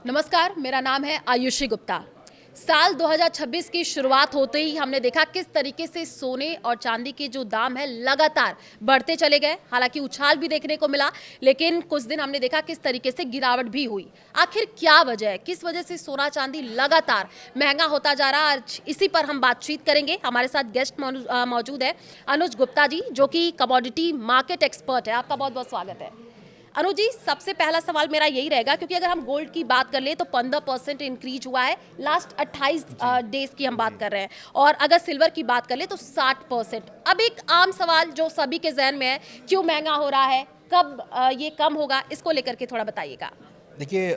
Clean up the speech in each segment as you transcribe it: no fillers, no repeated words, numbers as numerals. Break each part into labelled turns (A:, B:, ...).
A: नमस्कार, मेरा नाम है आयुषी गुप्ता। साल 2026 की शुरुआत होते ही हमने देखा किस तरीके से सोने और चांदी के जो दाम है लगातार बढ़ते चले गए। हालांकि उछाल भी देखने को मिला, लेकिन कुछ दिन हमने देखा किस तरीके से गिरावट भी हुई। आखिर क्या वजह है, किस वजह से सोना चांदी लगातार महंगा होता जा रहा है? आज इसी पर हम बातचीत करेंगे। हमारे साथ गेस्ट मौजूद है अनुज गुप्ता जी, जो कि कमोडिटी मार्केट एक्सपर्ट है। आपका बहुत बहुत स्वागत है। अनुज जी, सबसे पहला सवाल मेरा यही रहेगा, क्योंकि अगर हम गोल्ड की बात कर ले तो 15% इंक्रीज हुआ है लास्ट 28 डेज की हम बात कर रहे हैं, और अगर सिल्वर की बात कर ले तो 60%। अब एक आम सवाल जो सभी के जहन में है, क्यों महंगा हो रहा है, कब ये कम होगा, इसको लेकर के थोड़ा बताइएगा।
B: देखिए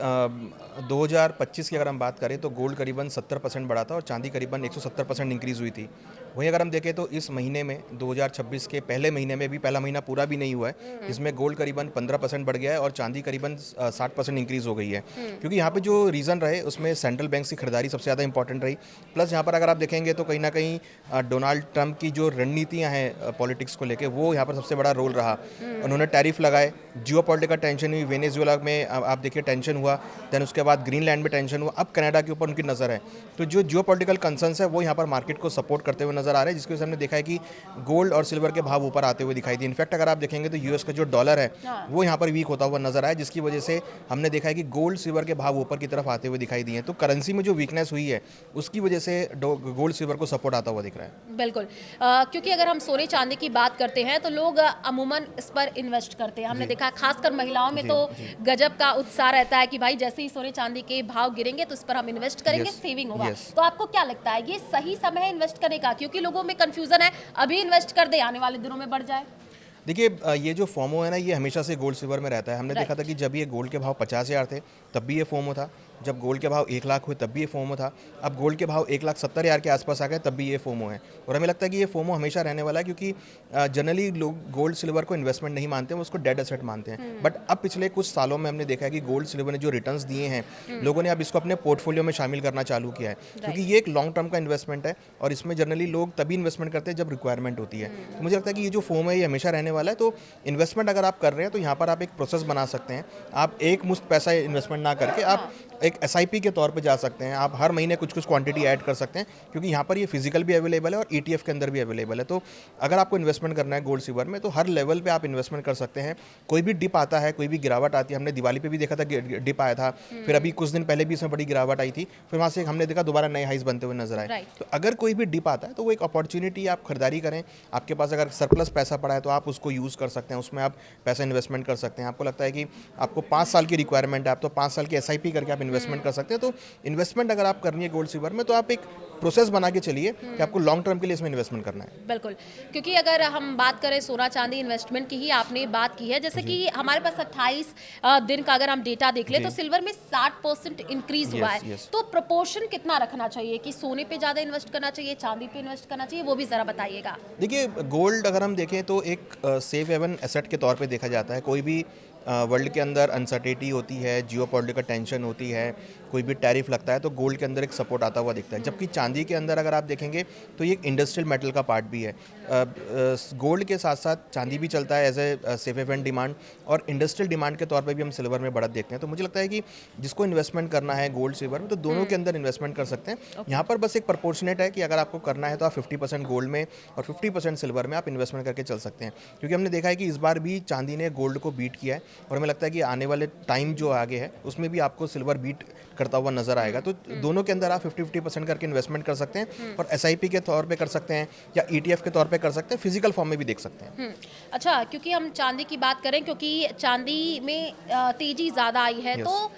B: 2025 की अगर हम बात करें तो गोल्ड करीबन 70% बढ़ा था और चांदी करीबन 170% इंक्रीज़ हुई थी। वहीं अगर हम देखें तो इस महीने में 2026 के पहले महीने में भी पहला महीना पूरा भी नहीं हुआ है, इसमें गोल्ड करीबन 15% बढ़ गया है और चांदी करीबन 60% इंक्रीज़ हो गई है। क्योंकि यहाँ पे जो रीज़न रहे उसमें सेंट्रल बैंक की खरीदारी सबसे ज़्यादा इंपॉर्टेंट रही। प्लस यहाँ पर अगर आप देखेंगे तो कहीं ना कहीं डोनाल्ड ट्रंप की जो रणनीतियाँ हैं पॉलिटिक्स को लेकर, वो यहाँ पर सबसे बड़ा रोल रहा। उन्होंने टैरिफ लगाए, जियो पॉलिटिकल टेंशन हुई, वेनेजुएला में आप देखिए टेंशन हुआ, देन उसके बाद ग्रीनलैंड में टेंशन हुआ, अब कनाडा के ऊपर उनकी नज़र है। तो जो जियो पॉलिटिकल कंसर्न्स है वो यहाँ पर मार्केट को सपोर्ट करते हुए नजर आ रहे हैं, जिसकी वजह से हमने देखा है कि गोल्ड और सिल्वर के भाव ऊपर आते हुए दिखाई दिए। इनफैक्ट अगर आप देखेंगे तो यूएस का जो डॉलर है वो यहाँ पर वीक होता हुआ नजर आया, जिसकी वजह से हमने देखा है कि गोल्ड सिल्वर के भाव ऊपर की तरफ आते हुए दिखाई दिए हैं। तो करेंसी में जो वीकनेस हुई है उसकी वजह से गोल्ड सिल्वर को सपोर्ट आता हुआ दिख रहा है।
A: बिल्कुल। क्योंकि अगर हम सोने चांदी की बात करते हैं तो लोग अमूमन इस पर इन्वेस्ट करते हैं। हमने देखा खासकर महिलाओं में
B: जी,
A: तो
B: जी।
A: गजब का उत्साह रहता है कि भाई जैसे ही सोने चांदी के भाव गिरेंगे तो इस पर हम इन्वेस्ट करेंगे,
B: यस,
A: सेविंग होगा।
B: यस।
A: तो आपको क्या लगता है, ये सही समय है इन्वेस्ट करने का? क्योंकि लोगों में कंफ्यूजन है, अभी इन्वेस्ट कर दे आने वाले दिनों में बढ़ जाए।
B: देखिए ये जो फोमो है ना, ये हमेशा से गोल्ड सिल्वर में रहता है। हमने देखा था
A: राइट।
B: कि जब ये गोल्ड के भाव 50,000 थे तब भी ये फोमो था, जब गोल्ड के भाव 1 लाख हुए तब भी ये फोमो था, अब गोल्ड के भाव 1,70,000 के आसपास आ गए तब भी ये फोमो है। और हमें लगता है कि ये फोमो हमेशा रहने वाला है, क्योंकि जनरली लोग गोल्ड सिल्वर को इन्वेस्टमेंट नहीं मानते, वो उसको डेड एसेट मानते हैं। बट अब पिछले कुछ सालों में हमने देखा है कि गोल्ड सिल्वर ने जो रिटर्न्स दिए हैं, लोगों ने अब इसको अपने पोर्टफोलियो में शामिल करना चालू किया है, क्योंकि ये एक लॉन्ग टर्म का इन्वेस्टमेंट है और इसमें जनरली लोग तभी इन्वेस्टमेंट करते हैं जब रिक्वायरमेंट होती है। तो मुझे लगता है कि ये जो फोमो है ये हमेशा रहने वाला है। तो इन्वेस्टमेंट अगर आप कर रहे हैं तो यहाँ पर आप एक प्रोसेस बना सकते हैं। आप एक मुश्त पैसा इन्वेस्टमेंट ना करके आप एक एसआईपी के तौर पे जा सकते हैं। आप हर महीने कुछ कुछ क्वांटिटी ऐड कर सकते हैं, क्योंकि यहाँ पर ये फिजिकल भी अवेलेबल है और ईटीएफ के अंदर भी अवेलेबल है। तो अगर आपको इन्वेस्टमेंट करना है गोल्ड सिल्वर में तो हर लेवल पे आप इन्वेस्टमेंट कर सकते हैं। कोई भी डिप आता है, कोई भी गिरावट आती है, हमने दिवाली पे भी देखा था डिप आया था, फिर अभी कुछ दिन पहले भी इसमें बड़ी गिरावट आई थी, फिर वहाँ से हमने देखा दोबारा नए हाइज बनते हुए नजर आए।
A: राइट।
B: तो अगर कोई भी डिप आता है तो वो एक अपॉर्चुनिटी, आप खरीदारी करें। आपके पास अगर सरप्लस पैसा पड़ा है तो आप उसको यूज़ कर सकते हैं, उसमें आप पैसा इन्वेस्टमेंट कर सकते हैं। आपको लगता है कि आपको 5 साल की रिक्वायरमेंट है, आप तो 5 साल की एसआईपी करके आप इन्वेस्टमेंट कर सकते हैं। तो इन्वेस्टमेंट अगर आप करनी है गोल्ड सिल्वर में तो आप एक प्रोसेस बना के चलिए कि आपको लॉन्ग टर्म के लिए इसमें इन्वेस्टमेंट करना है।
A: बिल्कुल। क्योंकि अगर हम बात करें सोना चांदी इन्वेस्टमेंट की ही आपने बात की है, जैसे कि हमारे पास 28 दिन का अगर हम डेटा देख ले
B: जी।
A: तो सिल्वर में 60% इंक्रीज हुआ
B: यस,
A: है।
B: यस।
A: तो प्रोपोर्शन कितना रखना चाहिए, कि सोने पे ज़्यादा इन्वेस्ट करना चाहिए, चांदी पे इन्वेस्ट करना चाहिए, वो भी ज़रा बताइएगा।
B: देखिए गोल्ड अगर हम देखें तो एक सेफ हेवन एसेट के तौर पे देखा जाता है। कोई भी वर्ल्ड के अंदर अनसर्टेनिटी होती है, जियो पॉलिटिकल टेंशन होती है, कोई भी टैरिफ लगता है तो गोल्ड के अंदर एक सपोर्ट आता हुआ दिखता है। जबकि चांदी के अंदर अगर आप देखेंगे तो ये एक इंडस्ट्रियल मेटल का पार्ट भी है। गोल्ड के साथ साथ चांदी भी चलता है as a safe haven demand, और इंडस्ट्रियल डिमांड के तौर पे भी हम सिल्वर में बढ़त देखते हैं। तो मुझे लगता है कि जिसको इन्वेस्टमेंट करना है गोल्ड सिल्वर में तो दोनों के अंदर इन्वेस्टमेंट कर सकते हैं। यहाँ पर बस एक प्रपोर्शनेट है कि अगर आपको करना है तो आप 50% गोल्ड में और 50% सिल्वर में आप इन्वेस्टमेंट करके चल सकते हैं। क्योंकि हमने देखा है कि इस बार भी चांदी ने गोल्ड को बीट किया है और हमें लगता है कि आने वाले टाइम जो आगे है उसमें भी आपको सिल्वर बीट करता हुआ नजर आएगा। तो दोनों के अंदर आप 50-50% करके इन्वेस्टमेंट कर सकते हैं और एसआईपी के तौर पे कर सकते हैं या ईटीएफ के तौर पे कर सकते हैं, फिजिकल फॉर्म में भी देख सकते हैं।
A: अच्छा, क्योंकि हम चांदी की बात करें, क्योंकि चांदी में तेजी ज़्यादा आई है,
B: यस।
A: तो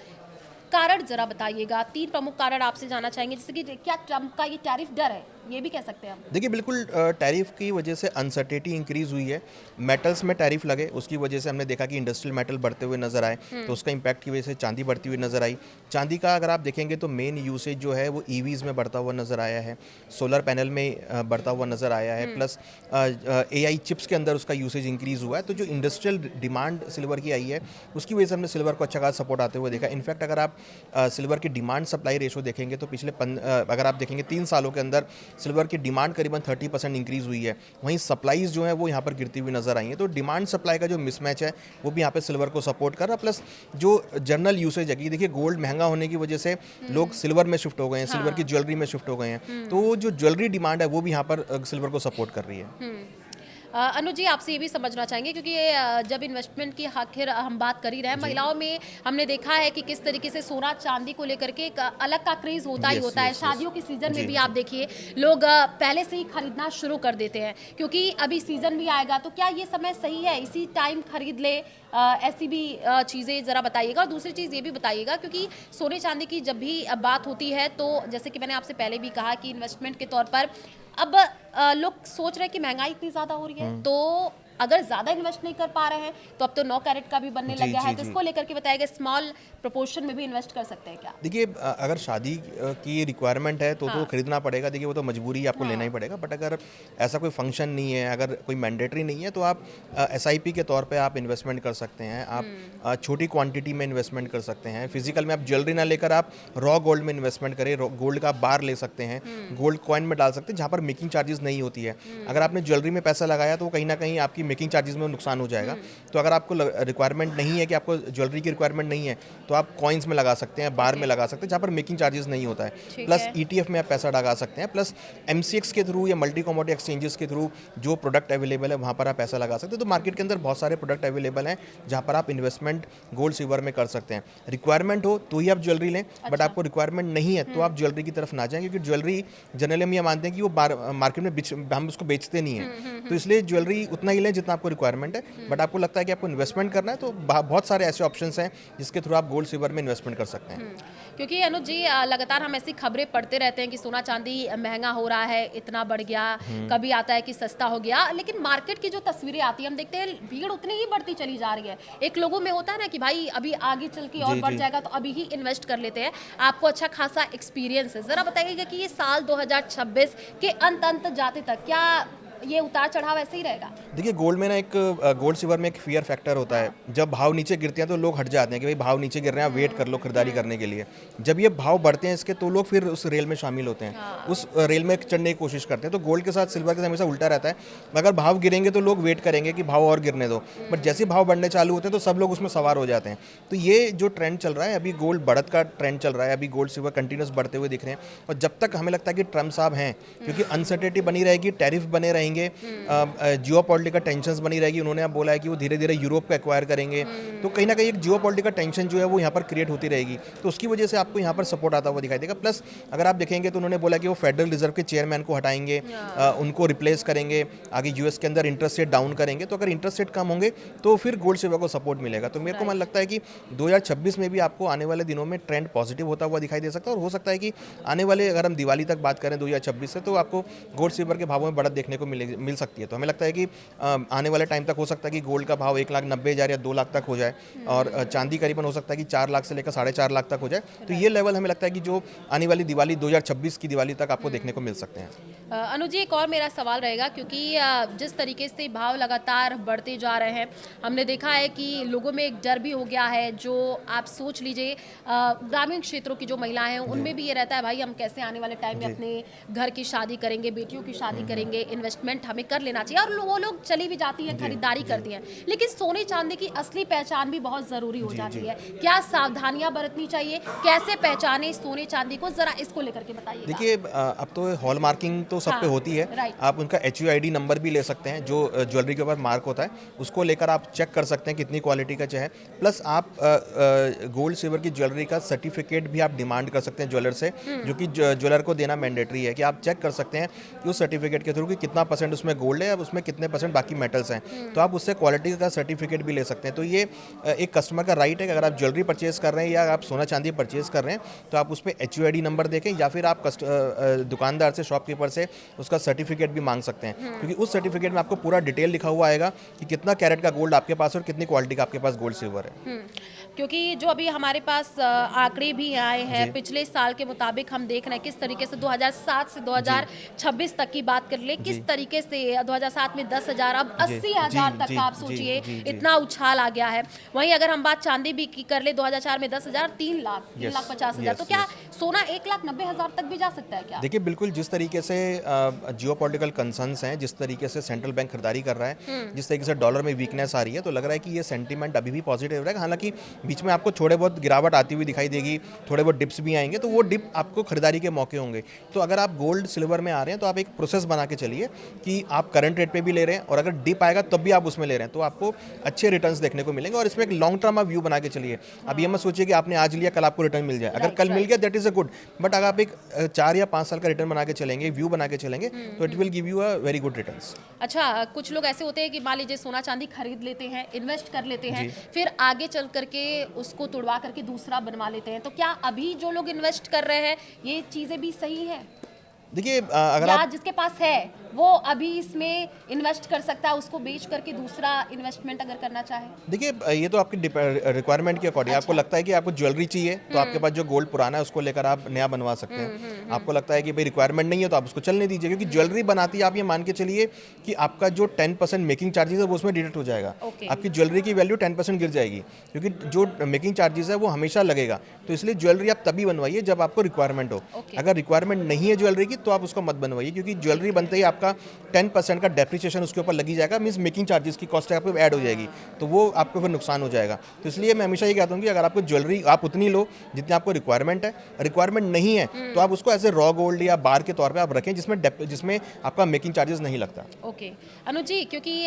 A: कारण ज़रा बताइएगा। 3 प्रमुख कारण आपसे जानना चाहेंगे, जैसे कि क्या ट्रम्प का ये टैरिफ डर है, ये भी कह सकते हैं हम।
B: देखिए बिल्कुल टैरिफ की वजह से अनसर्टेनिटी इंक्रीज हुई है। मेटल्स में टैरिफ लगे उसकी वजह से हमने देखा कि इंडस्ट्रियल मेटल बढ़ते हुए नजर आए, तो उसका इम्पैक्ट की वजह से चांदी बढ़ती हुई नजर आई। चांदी का अगर आप देखेंगे तो मेन यूसेज जो है वो ईवीज में बढ़ता हुआ नजर आया है, सोलर पैनल में बढ़ता हुआ नजर आया है, प्लस एआई चिप्स के अंदर उसका यूसेज इंक्रीज हुआ है। तो जो इंडस्ट्रियल डिमांड सिल्वर की आई है उसकी वजह से हमने सिल्वर को अच्छा खासा सपोर्ट आते हुए देखा। इनफैक्ट अगर आप सिल्वर की डिमांड सप्लाई रेशो देखेंगे तो पिछले अगर आप देखेंगे 3 सालों के अंदर सिल्वर की डिमांड करीबन 30% इंक्रीज़ हुई है, वहीं सप्लाईज़ जो है वो यहाँ पर गिरती हुई नज़र आई हैं। तो डिमांड सप्लाई का जो मिसमैच है वो भी यहाँ पे सिल्वर को सपोर्ट कर रहा है। प्लस जो जनरल यूसेज है कि देखिए गोल्ड महंगा होने की वजह से लोग सिल्वर में शिफ्ट हो गए हैं, सिल्वर की ज्वेलरी में शिफ्ट हो गए हैं, तो जो ज्वेलरी डिमांड है वो भी यहाँ पर सिल्वर को सपोर्ट कर रही है।
A: अनुज जी, आपसे ये भी समझना चाहेंगे क्योंकि जब इन्वेस्टमेंट की आखिर हम बात कर ही रहे हैं, महिलाओं में हमने देखा है कि किस तरीके से सोना चांदी को लेकर के एक अलग का क्रेज होता ही होता है। शादियों के सीजन में भी आप देखिए लोग पहले से ही खरीदना शुरू कर देते हैं क्योंकि अभी सीजन भी आएगा। तो क्या ये समय सही है, इसी टाइम खरीद ले? ऐसी भी चीज़ें ज़रा बताइएगा। और दूसरी चीज़ ये भी बताइएगा क्योंकि सोने चांदी की जब भी बात होती है तो जैसे कि मैंने आपसे पहले भी कहा कि इन्वेस्टमेंट के तौर पर अब लोग सोच रहे हैं कि महंगाई इतनी ज़्यादा हो रही है, तो अगर ज़्यादा इन्वेस्ट नहीं कर पा रहे हैं तो अब तो 9 कैरेट का भी बनने लग गया है, तो इसको लेकर के बताइएगा स्मॉल प्रोपोर्शन में भी इन्वेस्ट कर सकते हैं क्या?
B: देखिए अगर शादी की रिक्वायरमेंट है तो खरीदना पड़ेगा, देखिए वो तो मजबूरी है, आपको लेना ही पड़ेगा। बट अगर ऐसा कोई फंक्शन नहीं है, अगर कोई मैंडेटरी नहीं है तो आप SIP के तौर पे आप इन्वेस्टमेंट कर सकते हैं। आप छोटी क्वांटिटी में इन्वेस्टमेंट कर सकते हैं। फिजिकल में आप ज्वेलरी ना लेकर आप रॉ गोल्ड में इन्वेस्टमेंट करें, गोल्ड का बार ले सकते हैं, गोल्ड कॉइन में डाल सकते हैं जहाँ पर मेकिंग चार्जेस नहीं होती है। अगर आपने ज्वेलरी में पैसा लगाया तो कहीं ना कहीं आपकी मेकिंग चार्जेस में नुकसान हो जाएगा। तो अगर आपको रिक्वायरमेंट नहीं है, कि आपको ज्वेलरी की रिक्वायरमेंट नहीं है, तो आप कॉइन्स में लगा सकते हैं, बार में लगा सकते हैं जहाँ पर मेकिंग चार्जेस नहीं होता है। प्लस ETF में आप पैसा लगा सकते हैं, प्लस MCX के थ्रू या मल्टी कमोडिटी एक्सचेंजेस के थ्रू जो प्रोडक्ट अवेलेबल है वहाँ पर आप पैसा लगा सकते हैं। तो मार्केट के अंदर बहुत सारे प्रोडक्ट अवेलेबल हैं जहाँ पर आप इन्वेस्टमेंट गोल्ड सिल्वर में कर सकते हैं। रिक्वायरमेंट हो तो ही आप ज्वेलरी लें, बट आपको रिक्वायरमेंट नहीं है तो आप ज्वेलरी की तरफ ना जाएं, क्योंकि ज्वेलरी जनरली हम ये मानते हैं कि वो मार्केट में हम उसको बेचते नहीं हैं। तो इसलिए ज्वेलरी उतना ही लें जितना आपको रिक्वायरमेंट है। बट आपको लगता है कि आपको इन्वेस्टमेंट करना है तो बहुत सारे ऐसे ऑप्शंस हैं जिसके थ्रू आप गोल्ड सिल्वर में इन्वेस्टमेंट कर सकते हैं।
A: क्योंकि अनुज जी लगातार हम ऐसी खबरें पढ़ते रहते हैं कि सोना चांदी महंगा हो रहा है, इतना बढ़ गया, कभी आता है कि सस्ता हो गया, लेकिन मार्केट की जो तस्वीरें आती है हम देखते हैं भीड़ उतनी ही बढ़ती चली जा रही है। एक लोगों में होता है ना कि भाई अभी आगे चल के और बढ़ जाएगा तो अभी ही इन्वेस्ट कर लेते हैं। आपको अच्छा खासा एक्सपीरियंस है, जरा बताइएगा कि ये साल 2026 के अंत जाते तक क्या ये उतार चढ़ाव ऐसे ही रहेगा?
B: देखिए गोल्ड में ना एक गोल्ड सिल्वर में एक फियर फैक्टर होता है। जब भाव नीचे गिरते हैं तो लोग हट जाते हैं कि भाई भाव नीचे गिर रहे हैं, वेट कर लो खरीदारी करने के लिए। जब ये भाव बढ़ते हैं इसके तो लोग फिर उस रेल में शामिल होते हैं, उस रेल में चढ़ने की कोशिश करते हैं। तो गोल्ड के साथ सिल्वर के साथ हमेशा उल्टा रहता है। अगर भाव गिरेंगे तो लोग वेट करेंगे कि भाव और गिरने दो, बट जैसे भाव बढ़ने चालू होते हैं तो सब लोग उसमें सवार हो जाते हैं। तो ये जो ट्रेंड चल रहा है अभी, गोल्ड बढ़त का ट्रेंड चल रहा है, अभी गोल्ड सिल्वर कंटिन्यूस बढ़ते हुए दिख रहे हैं। और जब तक हमें लगता है कि ट्रम्प साहब हैं, क्योंकि अनसर्टेनिटी बनी रहेगी, टैरिफ बने रहेंगे, जियोपॉलिटिकल टेंशंस बनी रहेगी। उन्होंने अब बोला है कि वो धीरे धीरे यूरोप को एक्वायर करेंगे, तो कहीं ना कहीं एक जियोपॉलिटिकल टेंशन जो है वो यहाँ पर क्रिएट होती रहेगी। तो उसकी वजह से आपको यहाँ पर सपोर्ट आता हुआ दिखाई देगा। प्लस अगर आप देखेंगे तो उन्होंने बोला कि वो फेडरल रिजर्व के चेयरमैन को हटाएंगे, उनको रिप्लेस करेंगे, आगे US के अंदर इंटरेस्ट रेट डाउन करेंगे। तो अगर इंटरेस्ट रेट कम होंगे तो फिर गोल्ड सिल्वर को सपोर्ट मिलेगा। तो मेरे को मन लगता है कि 2026 में भी आपको आने वाले दिनों में ट्रेंड पॉजिटिव होता हुआ दिखाई दे सकता है। और हो सकता है कि आने वाले, अगर हम दिवाली तक बात करें 2026 से, तो आपको गोल्ड सिल्वर के भावों में बढ़त देखने को मिल सकती है। तो हमें लगता है कि आने वाले टाइम तक हो सकता है कि गोल्ड का भाव 1,90,000 या 2 लाख तक हो जाए, और चांदी करीबन हो सकता है कि 4 लाख से लेकर 4.5 लाख तक हो जाए। तो ये लेवल हमें लगता है कि जो आने वाली दिवाली 2026 की दिवाली तक आपको देखने को मिल सकते हैं।
A: अनुज जी, एक और मेरा सवाल रहेगा क्योंकि जिस तरीके से भाव लगातार बढ़ते जा रहे हैं, हमने देखा है कि लोगों में एक डर भी हो गया है। जो आप सोच लीजिए ग्रामीण क्षेत्रों की जो महिलाएं हैं उनमें भी ये रहता है भाई हम कैसे आने वाले टाइम में अपने घर की शादी करेंगे, बेटियों की शादी करेंगे, इन्वेस्टमेंट हमें कर लेना चाहिए। और वो लोग चली भी जाती हैं, खरीदारी करती हैं, लेकिन सोने चांदी की असली पहचान भी बहुत जरूरी हो जाती है। क्या सावधानियां बरतनी चाहिए, कैसे पहचाने सोने चांदी को, जरा इसको लेकर के बताइए।
B: देखिए अब तो हॉलमार्किंग तो सब पे होती है। आप उनका HUID नंबर भी ले सकते हैं, जो ज्वेलरी के ऊपर मार्क होता है, उसको लेकर आप चेक कर सकते हैं कितनी क्वालिटी का है। प्लस आप गोल्ड सिल्वर की ज्वेलरी का सर्टिफिकेट भी आप डिमांड कर सकते हैं ज्वेलर से, जो कि ज्वेलर को देना मैंडेटरी है। कि आप चेक कर सकते हैं कि उस सर्टिफिकेट के थ्रू कि कितना % उसमें गोल्ड है, अब उसमें कितने % बाकी मेटल्स हैं। तो आप उससे क्वालिटी का सर्टिफिकेट भी ले सकते हैं। तो ये एक कस्टमर का राइट है कि अगर आप ज्वेलरी परचेज कर रहे हैं या आप सोना चांदी परचेज कर रहे हैं तो आप उस पर HUID नंबर देखें, या फिर आप दुकानदार से, शॉपकीपर से उसका सर्टिफिकेट भी मांग सकते हैं। क्योंकि उस सर्टिफिकेट में आपको पूरा डिटेल लिखा हुआ आएगा कि कितना कैरेट का गोल्ड आपके पास है और कितनी क्वालिटी का आपके पास गोल्ड सिल्वर है।
A: क्योंकि जो अभी हमारे पास आंकड़े भी आए हैं पिछले साल के मुताबिक, हम देख रहे हैं किस तरीके से 2007 से 2026 तक की बात कर ले, किस तरीके तरीके से 2007 में 10,000 अब
B: जी,
A: 80,000
B: जी,
A: तक
B: जी,
A: का आप
B: जी,
A: सोचिए
B: जी, जी।
A: इतना उछाल आ गया है। वहीं अगर हम बात चांदी भी की कर ले 2004 में 10,000 3 लाख
B: यस,
A: 3,50,000 तो
B: यस,
A: क्या
B: यस।
A: सोना 1,90,000 तक भी जा सकता है क्या?
B: देखिए, बिल्कुल जिस तरीके से जियोपॉलिटिकल कंसर्न्स हैं, जिस तरीके से सेंट्रल बैंक खरीदारी कर रहा है, जिस तरीके से डॉलर में वीकनेस आ रही है, तो लग रहा है कि ये सेंटीमेंट अभी भी पॉजिटिव रहेगा। हालाँकि बीच में आपको थोड़े बहुत गिरावट आती हुई दिखाई देगी, थोड़े बहुत डिप्स भी आएँगे, तो वो डिप आपको खरीदारी के मौके होंगे। तो अगर आप गोल्ड, सिल्वर में आ रहे हैं, तो आप एक प्रोसेस बना के चलिए कि आप करंट रेट पे भी ले रहे हैं और अगर डिप आएगा तब भी आप उसमें ले रहे हैं, तो आपको अच्छे रिटर्न्स देखने को मिलेंगे और इसमें एक लॉन्ग टर्म आप व्यू बना के चलिए। अब ये मत सोचिए कि आपने आज लिया, कल आपको रिटर्न मिल जाए। अगर
A: राइट,
B: कल मिल
A: राइट।
B: गया, that is a good, but अगर आप एक 4 या 5 साल का रिटर्न बना के चलेंगे, व्यू बना के चलेंगे, तो it will give you a very good returns.
A: अच्छा, कुछ लोग ऐसे होते हैं कि मान लीजिए सोना चांदी खरीद लेते हैं, इन्वेस्ट कर लेते हैं,
B: जी।
A: फिर आगे चल करके उसको तुड़वा करके दूसरा बनवा लेते हैं। तो क्या अभी जो लोग इन्वेस्ट कर रहे हैं, ये चीज़ें भी सही है?
B: देखिए, अगर
A: या
B: आप
A: जिसके पास है, वो अभी इसमें इन्वेस्ट कर सकता है, उसको बेच करके दूसरा इन्वेस्टमेंट अगर करना चाहे?
B: देखिए, ये तो आपकी रिक्वायरमेंट के अकॉर्डिंग, आपको
A: अच्छा।
B: लगता है कि आपको ज्वेलरी चाहिए, तो आपके पास जो गोल्ड पुराना है उसको लेकर आप नया बनवा सकते हैं। आपको लगता है कि भाई रिक्वायरमेंट नहीं है, तो आप उसको चलने दीजिए, क्योंकि ज्वेलरी बनाती है, आप ये मान के चलिए कि आपका जो 10% मेकिंग चार्जेस है वो उसमें डिडक्ट हो जाएगा।
A: ओके।
B: आपकी ज्वेलरी की वैल्यू 10% गिर जाएगी, क्योंकि जो मेकिंग चार्जेस है वो हमेशा लगेगा। तो इसलिए ज्वेलरी आप तभी बनवाइए जब आपको रिक्वायरमेंट हो।
A: ओके।
B: अगर रिक्वायरमेंट नहीं है ज्वेलरी की, तो आप उसको मत बनवाइए, क्योंकि ज्वेलरी बनते ही आपका 10% का डेप्रिसिएशन उसके ऊपर लगी जाएगा, मीन्स मेकिंग चार्जेस की कॉस्ट आपको ऐड हो जाएगी, तो वो आपको फिर नुकसान हो जाएगा। तो इसलिए मैं हमेशा ये कहता हूँ कि अगर आपको ज्वेलरी आप उतनी लो जितनी आपको रिक्वायरमेंट है, रिक्वायरमेंट नहीं है तो आप उसको एज ए रॉ गोल्ड या बार के तौर पे आप रखें, जिसमें आपका मेकिंग चार्जेस नहीं लगता।
A: ओके। अनुज जी, क्योंकि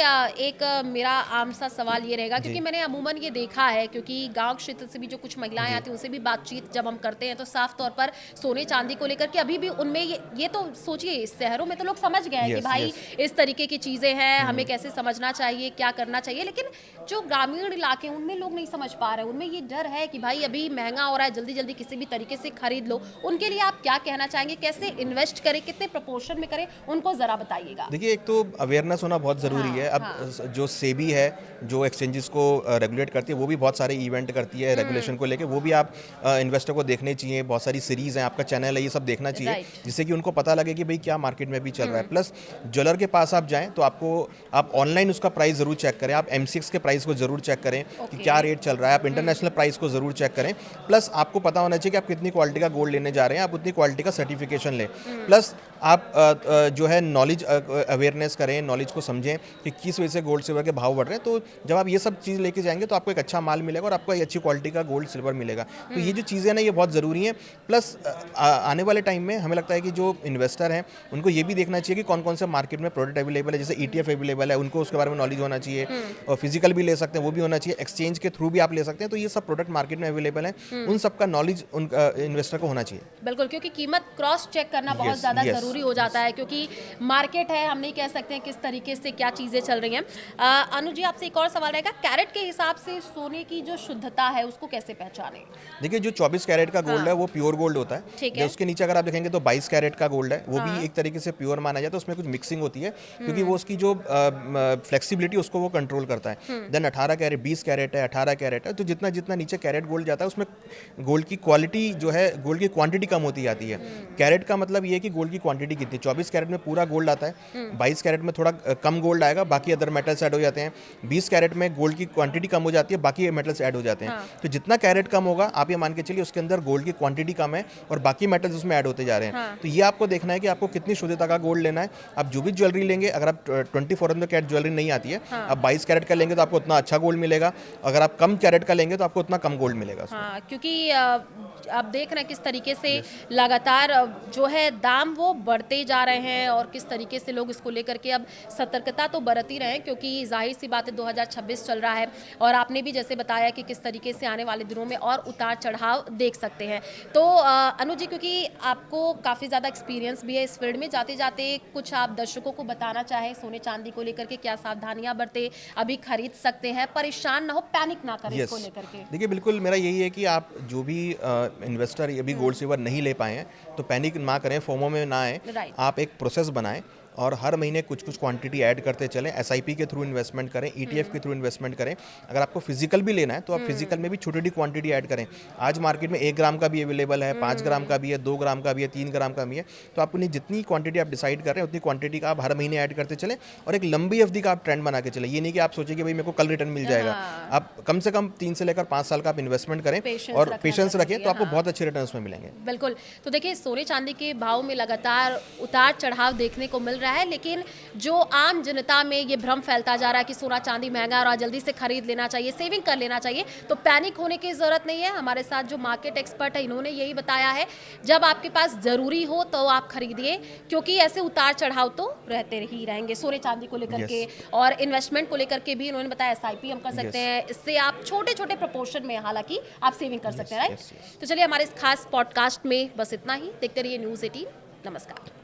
A: एक मेरा आम सा सवाल ये रहेगा, क्योंकि
B: जी।
A: मैंने अमूमन ये देखा है, क्योंकि गांव क्षेत्र से भी जो कुछ महिलाएं
B: जी।
A: आती हैं उनसे भी बातचीत जब हम करते हैं, तो साफ तौर पर सोने चांदी को लेकर के अभी भी उनमें ये तो सोचिए, शहरों में तो लोग समझ गए हैं कि
B: यस,
A: भाई
B: यस।
A: इस तरीके की चीज़ें हैं, हमें कैसे समझना चाहिए, क्या करना चाहिए, लेकिन जो ग्रामीण इलाके हैं उनमें लोग नहीं समझ पा रहे हैं। उनमें ये डर है कि भाई अभी महंगा हो रहा है, जल्दी जल्दी किसी भी तरीके से खरीद लो। उनके लिए आप क्या कहना चाहेंगे, कैसे इन्वेस्ट करें, कितने प्रपोर्शन में करें, उनको ज़रा बताइएगा।
B: देखिए, एक तो अवेयरनेस होना बहुत ज़रूरी है। अब
A: हाँ।
B: जो सेबी है, जो एक्सचेंजेस को रेगुलेट करती है, वो भी बहुत सारे इवेंट करती है रेगुलेशन को लेके, वो भी आप इन्वेस्टर को देखने चाहिए। बहुत सारी सीरीज़ हैं, आपका चैनल है, ये सब देखना चाहिए,
A: राइट।
B: जिससे कि उनको पता लगे कि भाई क्या मार्केट में भी चल रहा है। प्लस ज्वेलर के पास आप जाएँ तो आप ऑनलाइन उसका प्राइस ज़रूर चेक करें, आप एमसीएक्स के प्राइस को ज़रूर चेक करें कि
A: ओके।
B: क्या रेट चल रहा है, आप इंटरनेशनल प्राइस को ज़रूर चेक करें। प्लस आपको पता होना चाहिए कि आप कितनी क्वालिटी का गोल्ड लेने जा रहे हैं, आप उतनी क्वालिटी का सर्टिफिकेशन लें। प्लस आप जो है नॉलेज अवेयरनेस करें, नॉलेज को समझें कि किस वजह से गोल्ड सिल्वर के भाव बढ़ रहे हैं। तो जब आप ये सब चीज़ लेके जाएंगे तो आपको एक अच्छा माल मिलेगा और आपको एक अच्छी क्वालिटी का गोल्ड सिल्वर मिलेगा। तो ये जो चीज़ें ना, ये बहुत ज़रूरी हैं। प्लस आने वाले टाइम में हमें लगता है कि जो इन्वेस्टर हैं उनको ये भी देखना चाहिए कि कौन कौन से मार्केट में प्रोडक्ट अवेलेबल है, जैसे ETF अवेलेबल है, उनको उसके बारे में नॉलेज होना चाहिए, और फिजिकल भी ले सकते हैं, वो भी होना चाहिए, एक्सचेंज के थ्रू भी आप ले सकते हैं। तो ये सब प्रोडक्ट मार्केट में अवेलेबल है, उन सब का नॉलेज उन इन्वेस्टर को होना चाहिए।
A: बिल्कुल, क्योंकि कीमत क्रॉस चेक करना बहुत
B: Yes,
A: ज़्यादा
B: yes,
A: ज़रूरी हो जाता है, क्योंकि मार्केट है, हम नहीं कह सकते हैं किस तरीके से क्या चीज़ें चल रही हैं। अनु जी, आपसे एक और सवाल रहेगा, कैरेट के हिसाब से सोने की जो शुद्धता है उसको कैसे पहचानें?
B: देखिए, जो 24 कैरेट का गोल्ड
A: हाँ।
B: है वो प्योर गोल्ड होता है।
A: ठीक है।
B: उसके नीचे अगर आप देखेंगे तो 22 कैरेट का गोल्ड है, वो
A: हाँ।
B: भी एक तरीके से प्योर माना जाता है। उसमें कुछ मिक्सिंग होती है, क्योंकि वो उसकी जो फ्लेक्सिबिलिटी उसको वो कंट्रोल करता है। देन 18 कैरेट, 20 कैरेट है, 18 कैरेट है। तो जितना जितना नीचे कैरेट गोल्ड जाता है, उसमें गोल्ड की क्वालिटी जो है, गोल्ड की क्वांटिटी कम होती जाती है। कैरेट का मतलब ये है कि गोल्ड की क्वांटिटी कितनी। 24 कैरेट में पूरा गोल्ड आता है, 22 कैरेट में थोड़ा कम गोल्ड आएगा, बाकी अदर मेटल्स ऐड हो जाते हैं। 20 कैरेट में गोल्ड की क्वांटिटी कम हो जाती है, बाकी मेटल्स ऐड हो जाते हैं।
A: हाँ।
B: तो जितना कैरेट कम होगा, आप ये मान के चलिए उसके अंदर गोल्ड की क्वांटिटी कम है और बाकी मेटल्स उसमें ऐड होते जा रहे हैं।
A: हाँ।
B: तो ये आपको देखना है कि आपको कितनी शुद्धता का गोल्ड लेना है। आप जो भी ज्वेलरी लेंगे, अगर आप 24 कैरेट ज्वेलरी नहीं आती है,
A: हाँ।
B: आप 22 कैरेट का लेंगे तो आपको उतना अच्छा गोल्ड मिलेगा। अगर आप कम कैरेट का लेंगे तो आपको उतना कम गोल्ड मिलेगा उसमें।
A: हाँ, क्योंकि आप देख रहे हैं किस तरीके से लगातार जो है दाम वो बढ़ते जा रहे हैं, और किस तरीके से लोग इसको लेकर के अब सतर्कता तो बरत ही रहे हैं, क्योंकि जाहिर सी बात है 2026 चल रहा है, और आपने भी जैसे बताया कि किस तरीके से आने वाले दिनों में और उतार चढ़ाव देख सकते हैं। तो अनुज जी, क्योंकि आपको काफ़ी ज़्यादा एक्सपीरियंस भी है इस फील्ड में, जाते जाते कुछ आप दर्शकों को बताना चाहें सोने चांदी को लेकर के, क्या सावधानियां बरते, अभी खरीद सकते हैं, परेशान ना हो, पैनिक ना करें इसको लेकर के।
B: देखिए, बिल्कुल मेरा यही है कि आप जो भी इन्वेस्टर अभी गोल्ड सिल्वर नहीं ले पाए हैं, तो पैनिक ना करें, फोमो में ना आए।
A: राइट।
B: आप एक प्रोसेस बनाएं और हर महीने कुछ कुछ क्वांटिटी ऐड करते चलें। एसआईपी के थ्रू इन्वेस्टमेंट करें, ईटीएफ के थ्रू इन्वेस्टमेंट करें। अगर आपको फिजिकल भी लेना है तो आप फिजिकल में भी छोटी छोटी क्वांटिटी ऐड करें। आज मार्केट में 1 ग्राम का भी अवेलेबल है, 5 ग्राम का भी है, 2 ग्राम का भी है, 3 ग्राम का भी है। तो आप अपनी जितनी क्वांटिटी आप डिसाइड कर रहे हैं उतनी क्वांटिटी का आप हर महीने ऐड करते चलें और एक लंबी अवधि का आप ट्रेंड बना के चलें। ये नहीं कि आप सोचिए कि भाई मेरे को कल रिटर्न मिल जाएगा।
A: हाँ।
B: आप कम से कम 3 से लेकर 5 साल का आप इन्वेस्टमेंट करें
A: Patience
B: और
A: रखना
B: पेशेंस
A: जरूरी
B: रखें
A: है,
B: तो आपको
A: हाँ।
B: बहुत अच्छे रिटर्न उसमें मिलेंगे।
A: बिल्कुल। तो देखिए सोने चांदी के भाव में लगातार उतार चढ़ाव देखने को मिल रहा है, लेकिन जो आम जनता में ये भ्रम फैलता जा रहा है कि सोना चांदी महंगा और जल्दी से खरीद लेना चाहिए, सेविंग कर लेना चाहिए, तो पैनिक होने की ज़रूरत नहीं है। हमारे साथ जो मार्केट एक्सपर्ट है इन्होंने यही बताया है, जब आपके पास ज़रूरी हो तो आप खरीदिए, क्योंकि ऐसे उतार चढ़ाव तो रहते ही रहेंगे सोने चांदी को लेकर
B: Yes.
A: के। और इन्वेस्टमेंट को लेकर के भी इन्होंने बताया एसआईपी हम कर सकते
B: Yes.
A: हैं, इससे आप छोटे छोटे प्रपोर्शन में हालांकि आप सेविंग कर सकते हैं, राइट?
B: yes, yes.
A: तो चलिए हमारे इस खास पॉडकास्ट में बस इतना ही। देखते रहिए न्यूज़ 18। नमस्कार।